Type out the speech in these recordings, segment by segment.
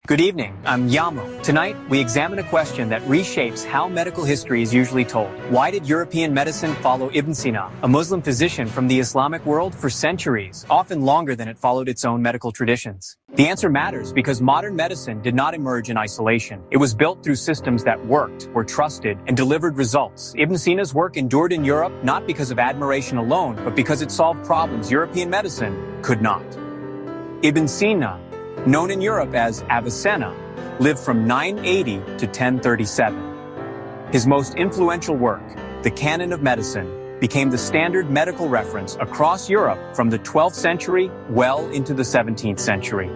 Good evening, I'm YAMO. Tonight, we examine a question that reshapes how medical history is usually told. Why did European medicine follow Ibn Sina, a Muslim physician from the Islamic world, for centuries, often longer than it followed its own medical traditions? The answer matters because modern medicine did not emerge in isolation. It was built through systems that worked, were trusted, and delivered results. Ibn Sina's work endured in Europe not because of admiration alone, but because it solved problems European medicine could not. Ibn Sina, known in Europe as Avicenna, lived from 980 to 1037. His most influential work, the Canon of Medicine, became the standard medical reference across Europe from the 12th century well into the 17th century.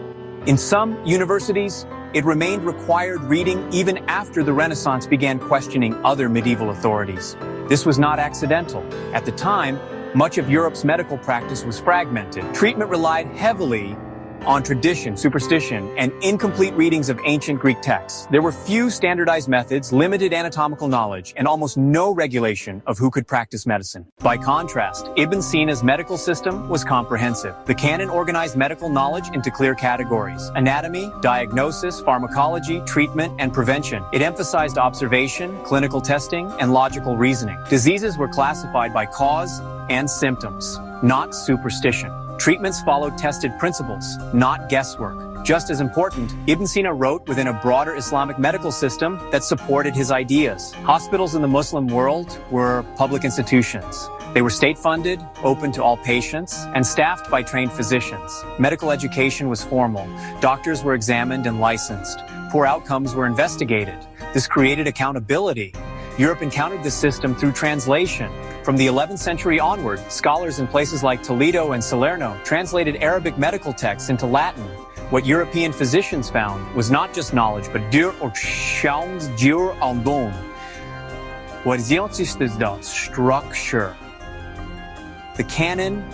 In some universities, it remained required reading even after the Renaissance began questioning other medieval authorities. This was not accidental. At the time, much of Europe's medical practice was fragmented. Treatment relied heavily on tradition, superstition, and incomplete readings of ancient Greek texts. There were few standardized methods, limited anatomical knowledge, and almost no regulation of who could practice medicine. By contrast, Ibn Sina's medical system was comprehensive. The canon organized medical knowledge into clear categories: anatomy, diagnosis, pharmacology, treatment, and prevention. It emphasized observation, clinical testing, and logical reasoning. Diseases were classified by cause and symptoms, not superstition. Treatments followed tested principles, not guesswork. Just as important, Ibn Sina wrote within a broader Islamic medical system that supported his ideas. Hospitals in the Muslim world were public institutions. They were state-funded, open to all patients, and staffed by trained physicians. Medical education was formal. Doctors were examined and licensed. Poor outcomes were investigated. This created accountability. Europe encountered this system through translation. From the 11th century onward, scholars in places like Toledo and Salerno translated Arabic medical texts into Latin. What European physicians found was not just knowledge, but structure. The canon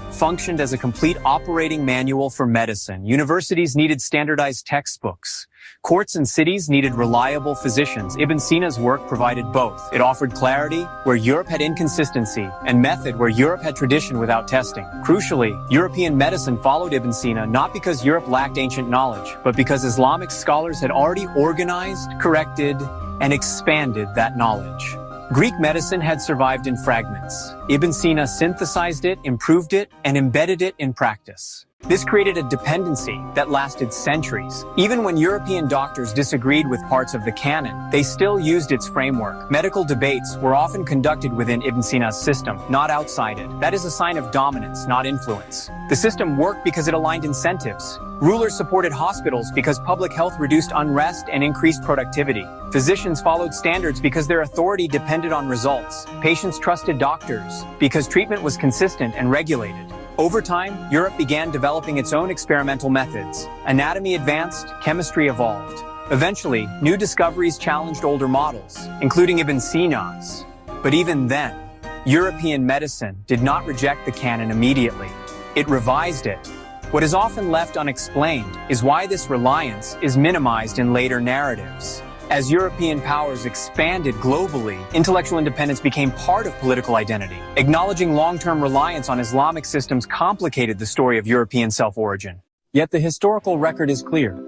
functioned as a complete operating manual for medicine. Universities needed standardized textbooks. Courts and cities needed reliable physicians. Ibn Sina's work provided both. It offered clarity where Europe had inconsistency, and method where Europe had tradition without testing. Crucially, European medicine followed Ibn Sina not because Europe lacked ancient knowledge, but because Islamic scholars had already organized, corrected, and expanded that knowledge. Greek medicine had survived in fragments. Ibn Sina synthesized it, improved it, and embedded it in practice. This created a dependency that lasted centuries. Even when European doctors disagreed with parts of the canon, they still used its framework. Medical debates were often conducted within Ibn Sina's system, not outside it. That is a sign of dominance, not influence. The system worked because it aligned incentives. Rulers supported hospitals because public health reduced unrest and increased productivity. Physicians followed standards because their authority depended on results. Patients trusted doctors because treatment was consistent and regulated. Over time, Europe began developing its own experimental methods. Anatomy advanced, chemistry evolved. Eventually, new discoveries challenged older models, including Ibn Sina's. But even then, European medicine did not reject the canon immediately. It revised it. What is often left unexplained is why this reliance is minimized in later narratives. As European powers expanded globally, intellectual independence became part of political identity. Acknowledging long-term reliance on Islamic systems complicated the story of European self-origin. Yet the historical record is clear.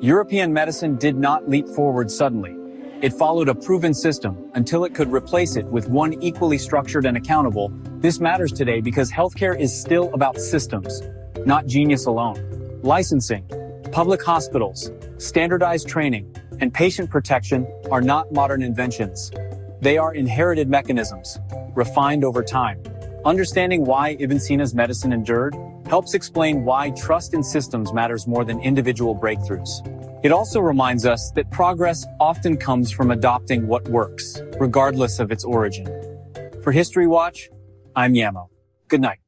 European medicine did not leap forward suddenly. It followed a proven system until it could replace it with one equally structured and accountable. This matters today because healthcare is still about systems, not genius alone. Licensing, public hospitals, standardized training, and patient protection are not modern inventions. They are inherited mechanisms, refined over time. Understanding why Ibn Sina's medicine endured helps explain why trust in systems matters more than individual breakthroughs. It also reminds us that progress often comes from adopting what works, regardless of its origin. For History Watch, I'm YAMO. Good night.